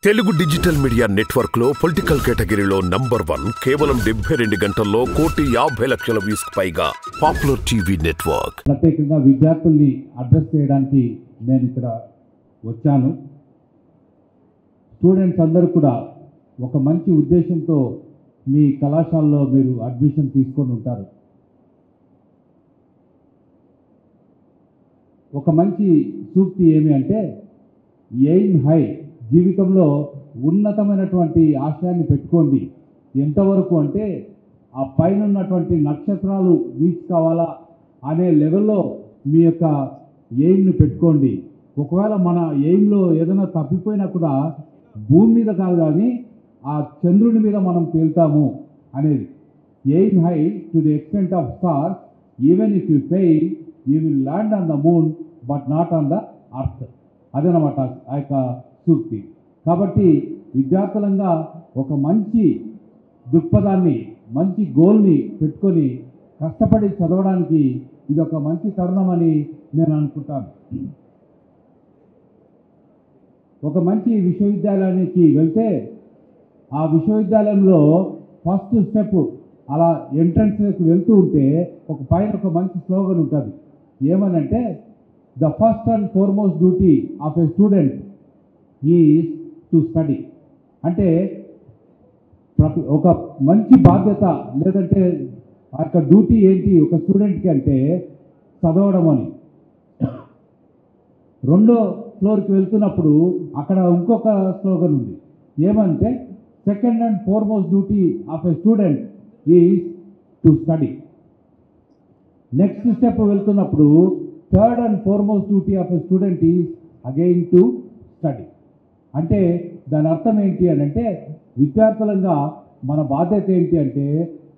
Telugu digital media network లో political కేటగిరీలో number 1 కేవలం 72 గంటల్లో 1,50,00,000 వ్యూస్ పైగా పాపులర్ టీవీ నెట్వర్క్. ప్రత్యేకంగా విద్యార్థుల్ని అడ్రస్ చేయడానికి నేను ఇక్కడ వచ్చాను. స్టూడెంట్స్ అందరూ కూడా ఒక మంచి ఉద్దేశంతో మీ కళాశాలలో మీరు అడ్మిషన్ తీసుకొని ఉంటారు. ఒక మంచి సూక్తి ఏమి అంటే ఎయిమ్ హై, జీవితంలో ఉన్నతమైనటువంటి ఆశయాన్ని పెట్టుకోండి. ఎంతవరకు అంటే ఆ పైన ఉన్నటువంటి నక్షత్రాలు రీచ్ కావాలా అనే లెవెల్లో మీ యొక్క ఎయిమ్ని పెట్టుకోండి. ఒకవేళ మన ఎయిమ్లో ఏదైనా తప్పిపోయినా కూడా భూమి మీద కాదు కానీ ఆ చంద్రుని మీద మనం తేలుతాము అనేది. Aim high to the extent of stars, even if you fail you will land on the moon but not on the earth. అదేనమాట ఆ యొక్క సూక్తి. కాబట్టి విద్యార్థులంగా ఒక మంచి దృక్పథాన్ని, మంచి గోల్ని పెట్టుకొని కష్టపడి చదవడానికి ఇది ఒక మంచి తరుణం అని నేను అనుకుంటాను. ఒక మంచి విశ్వవిద్యాలయానికి వెళ్తే ఆ విశ్వవిద్యాలయంలో ఫస్ట్ స్టెప్ అలా ఎంట్రన్స్కి వెళ్తూ ఉంటే ఒక పైన ఒక మంచి స్లోగన్ ఉంటుంది. ఏమనంటే the first and foremost duty of a student is to study. అంటే ఒక మంచి బాధ్యత లేదంటే ఆ యొక్క డ్యూటీ ఏంటి ఒక స్టూడెంట్కి అంటే చదవడం అని. రెండో ఫ్లోర్కి వెళ్తున్నప్పుడు అక్కడ ఇంకొక స్లోగన్ ఉంది. ఏమంటే second and foremost duty of a student is to study. Next step వెళ్తున్నప్పుడు third and foremost duty of a student is again to study. అంటే దాని అర్థం ఏంటి అని అంటే విద్యార్థులంగా మన బాధ్యత ఏంటి అంటే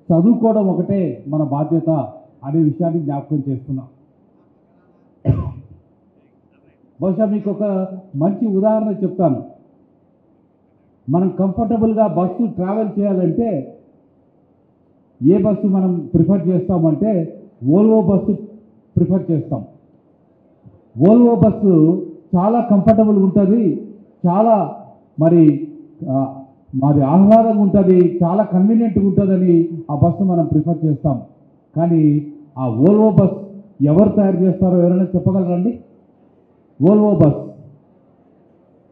చదువుకోవడం ఒకటే మన బాధ్యత అనే విషయాన్ని జ్ఞాపకం చేస్తున్నాం. బహుశా మీకు ఒక మంచి ఉదాహరణ చెప్తాను. మనం కంఫర్టబుల్గా బస్సు ట్రావెల్ చేయాలంటే ఏ బస్సు మనం ప్రిఫర్ చేస్తామంటే వోల్వో బస్సు ప్రిఫర్ చేస్తాం. వోల్వో బస్సు చాలా కంఫర్టబుల్ ఉంటుంది, చాలా మరి ఆహ్లాదంగా ఉంటుంది, చాలా కన్వీనియంట్గా ఉంటుందని ఆ బస్సు మనం ప్రిఫర్ చేస్తాం. కానీ ఆ వోల్వో బస్ ఎవరు తయారు చేస్తారో ఎవరైనా చెప్పగలరండి? వోల్వో బస్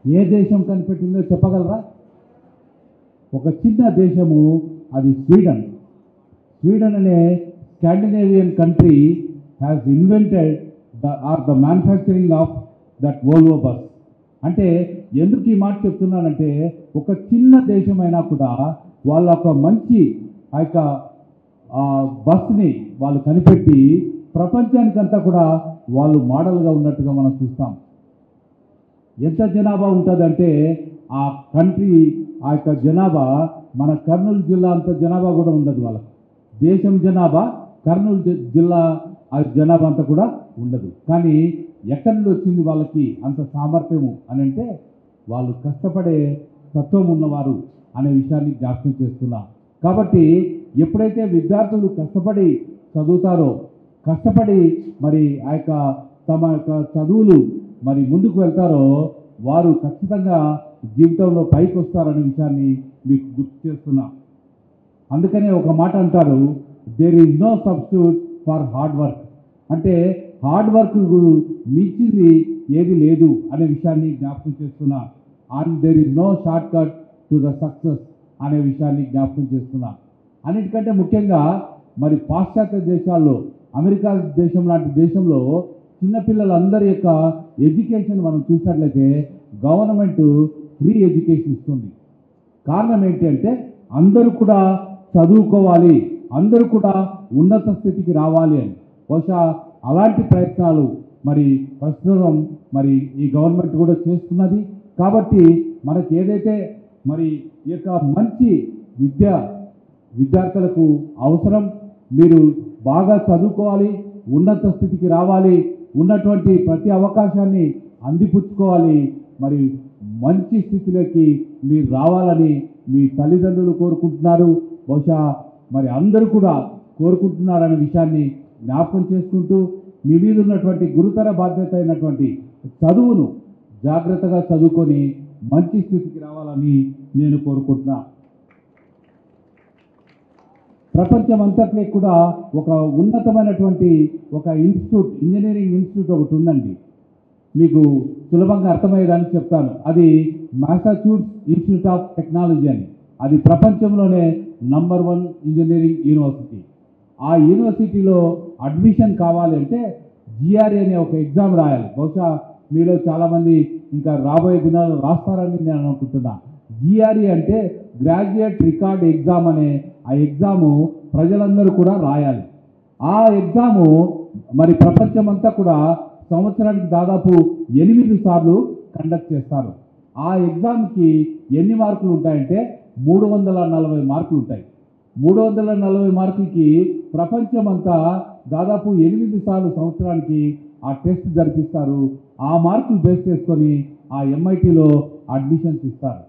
ఏ దేశం కనిపెట్టిందో చెప్పగలరా? ఒక చిన్న దేశము, అది స్వీడన్. స్వీడన్ అనే Scandinavian country has invented the manufacturing of that Volvo bus. అంటే ఎందుకు ఈ మాట చెప్తున్నానంటే ఒక చిన్న దేశమైనా కూడా వాళ్ళ ఒక మంచి ఆ యొక్క బస్ని వాళ్ళు కనిపెట్టి ప్రపంచానికంతా కూడా వాళ్ళు మోడల్గా ఉన్నట్టుగా మనం చూస్తాం. ఎంత జనాభా ఉంటుందంటే ఆ కంట్రీ ఆ యొక్క జనాభా మన కర్నూలు జిల్లా అంత జనాభా కూడా ఉండదు వాళ్ళకి. దేశం జనాభా కర్నూలు జిల్లా ఆ జనాభా అంతా కూడా ఉండదు. కానీ ఎక్కడి నుండి వచ్చింది వాళ్ళకి అంత సామర్థ్యము అని అంటే వాళ్ళు కష్టపడే తత్వం ఉన్నవారు అనే విషయాన్ని జ్ఞాపకం చేస్తున్నా. కాబట్టి ఎప్పుడైతే విద్యార్థులు కష్టపడి చదువుతారో, కష్టపడి మరి ఆ యొక్క తమ యొక్క చదువులు మరి ముందుకు వెళ్తారో వారు ఖచ్చితంగా జీవితంలో పైకి వస్తారనే విషయాన్ని మీకు గుర్తు చేస్తున్నా. అందుకనే ఒక మాట అంటారు, there is no substitute for hard work. అంటే హార్డ్ వర్క్ మించింది ఏది లేదు అనే విషయాన్ని జ్ఞాపకం చేస్తున్నా. And there is no short cut to the success అనే విషయాన్ని జ్ఞాపకం చేస్తున్నా. అన్నిటికంటే ముఖ్యంగా మరి పాశ్చాత్య దేశాల్లో, అమెరికా దేశం లాంటి దేశంలో చిన్నపిల్లలందరి యొక్క ఎడ్యుకేషన్ మనం చూసినట్లయితే గవర్నమెంట్ ఫ్రీ ఎడ్యుకేషన్ ఇస్తుంది. కారణం ఏంటి అంటే అందరూ కూడా చదువుకోవాలి, అందరూ కూడా ఉన్నత స్థితికి రావాలి అని. బహుశా అలాంటి ప్రయత్నాలు మరి ప్రస్తుతం మరి ఈ గవర్నమెంట్ కూడా చేస్తున్నది. కాబట్టి మనకి ఏదైతే మరి ఈ యొక్క మంచి విద్యార్థులకు అవసరం, మీరు బాగా చదువుకోవాలి, ఉన్నత స్థితికి రావాలి, ఉన్నటువంటి ప్రతి అవకాశాన్ని అందిపుచ్చుకోవాలి, మరి మంచి స్థితిలోకి మీరు రావాలని మీ తల్లిదండ్రులు కోరుకుంటున్నారు. బహుశా మరి అందరూ కూడా కోరుకుంటున్నారనే విషయాన్ని జ్ఞాపకం చేసుకుంటూ మీ మీద ఉన్నటువంటి గురుతర బాధ్యత అయినటువంటి చదువును జాగ్రత్తగా చదువుకొని మంచి స్థితికి రావాలని నేను కోరుకుంటున్నా. ప్రపంచం అంతట్లో కూడా ఒక ఉన్నతమైనటువంటి ఒక ఇన్స్టిట్యూట్, ఇంజనీరింగ్ ఇన్స్టిట్యూట్ ఒకటి ఉందండి. మీకు సులభంగా అర్థమయ్యేదానికి చెప్తాను. అది మాసాచ్యూట్స్ ఇన్స్టిట్యూట్ ఆఫ్ టెక్నాలజీ అని. అది ప్రపంచంలోనే నంబర్ 1 ఇంజనీరింగ్ యూనివర్సిటీ. ఆ యూనివర్సిటీలో అడ్మిషన్ కావాలి అంటే జిఆర్ఈ అనే ఒక ఎగ్జామ్ రాయాలి. బహుశా మీలో చాలామంది ఇంకా రాబోయే దినాలు రాస్తారని నేను అనుకుంటున్నా. జిఆర్ఈ అంటే గ్రాడ్యుయేట్ రికార్డ్ ఎగ్జామ్ అనే ఆ ఎగ్జాము ప్రజలందరూ కూడా రాయాలి. ఆ ఎగ్జాము మరి ప్రపంచమంతా కూడా సంవత్సరానికి దాదాపు 8 సార్లు కండక్ట్ చేస్తారు. ఆ ఎగ్జామ్కి ఎన్ని మార్కులు ఉంటాయంటే 340 మార్కులు ఉంటాయి. 340 మార్కులకి ప్రపంచమంతా దాదాపు 8 సార్లు సంవత్సరానికి ఆ టెస్ట్ జరిపిస్తారు. ఆ మార్కులు బేస్ చేసుకొని ఆ ఎంఐటీలో అడ్మిషన్స్ ఇస్తారు.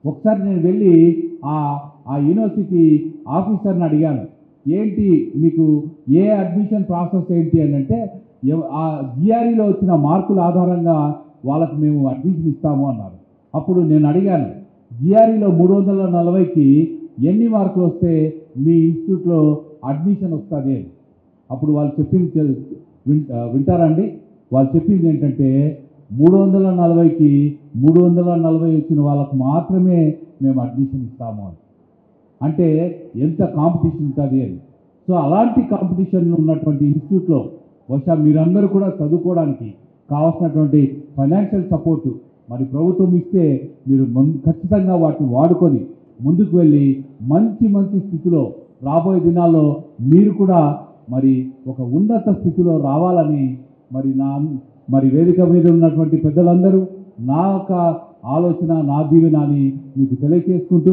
ఒకసారి నేను వెళ్ళి ఆ యూనివర్సిటీ ఆఫీసర్ని అడిగాను, ఏంటి మీకు ఏ అడ్మిషన్ ప్రాసెస్ ఏంటి అని అంటే, ఆ జిఆర్ఈలో వచ్చిన మార్కుల ఆధారంగా వాళ్ళకు మేము అడ్మిషన్ ఇస్తాము అన్నారు. అప్పుడు నేను అడిగాను, జిఆర్ఈలో 340కి ఎన్ని మార్కులు వస్తే మీ ఇన్స్టిట్యూట్లో అడ్మిషన్ వస్తుంది అని. అప్పుడు వాళ్ళు చెప్పింది వింటారండి. వాళ్ళు చెప్పింది ఏంటంటే 340కి 340 వచ్చిన వాళ్ళకు మాత్రమే మేము అడ్మిషన్ ఇస్తాము అని. అంటే ఎంత కాంపిటీషన్ ఉంటుంది అని. సో అలాంటి కాంపిటీషన్ ఉన్నటువంటి ఇన్స్టిట్యూట్లో బహుశా మీరందరూ కూడా చదువుకోవడానికి కావాల్సినటువంటి ఫైనాన్షియల్ సపోర్టు మరి ప్రభుత్వం ఇస్తే మీరు ఖచ్చితంగా వాటిని వాడుకొని ముందుకు వెళ్ళి మంచి స్థితిలో రాబోయే దినాల్లో మీరు కూడా మరి ఒక ఉన్నత స్థితిలో రావాలని మరి వేదిక మీద ఉన్నటువంటి పెద్దలందరూ నా యొక్క ఆలోచన, నా దీవెన అని మీకు తెలియజేసుకుంటూ